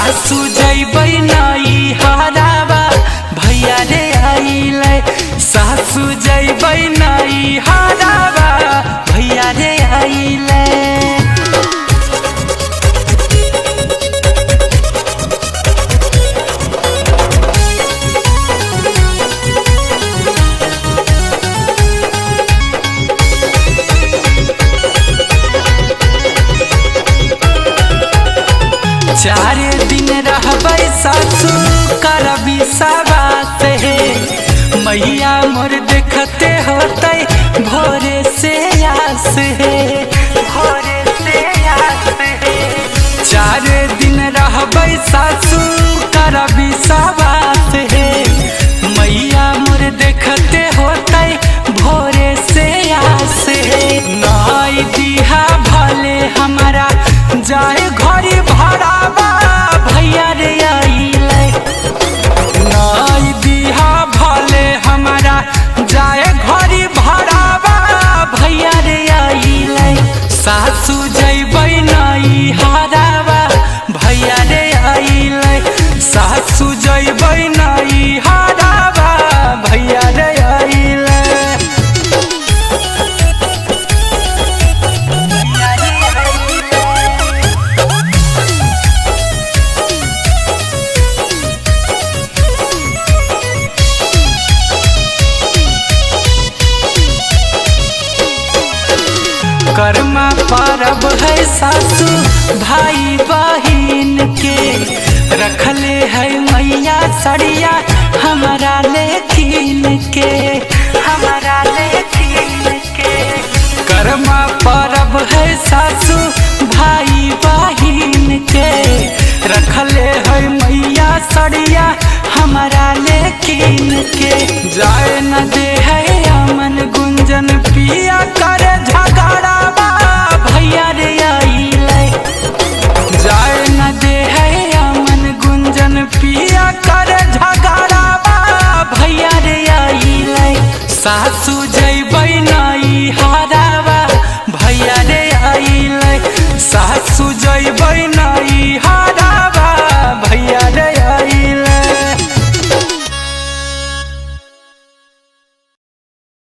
सासू जैबै नई हरावा भैया रे आइले। सासू जैबै नई हरावा भैया रे आइले। चारे दिन रहबै सासू करबी सबात हे। मैया मोर देखते होते भोरे से आस है, भोरे से आस है। चारे दिन रहबै सासू करबी सबात हे। मैया मोर देखते होते भोरे से आस है। नाई दिहा भले हमारा जाए घरी भरावा भैया रे आइले। नाई दिहा भले हमारा जाए घरी भरावा भैया रे आइले। सासू जैबै नई हरावा भैया रे आइले। सासू जैबै नई हरावा भैया रे आइले। कर्मा परब है सासू भाई बहिन के। रखले है मैया सड़िया हमारा लेकिन के, हमारा लेकिन के। कर्मा परब है सासू भाई बहिन के। रखले है मैया सड़िया हमारा लेकिन के। जाए न दे है अमन गुंजन पिया कर झगड़ा भैया रे आइले। जाए न दे है अमन गुंजन पिया कर झगड़ा भैया रे आइले। सासू जैबै नई हरावा भैया रे आइले। सासू जैबै नई